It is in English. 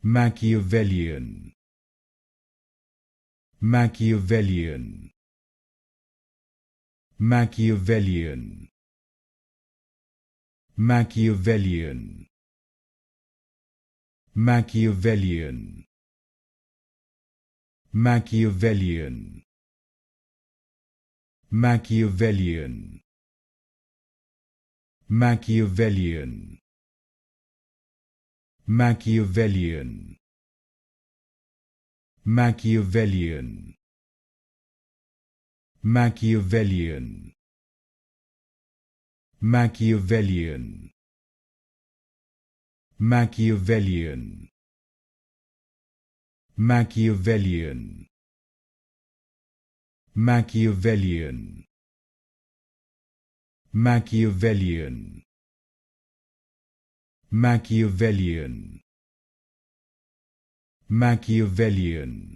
Machiavellian, Machiavellian, Machiavellian, Machiavellian, Machiavellian, Machiavellian, Machiavellian, Machiavellian, Machiavellian, Machiavellian, Machiavellian, Machiavellian, Machiavellian, Machiavellian, Machiavellian, Machiavellian, Machiavellian, Machiavellian,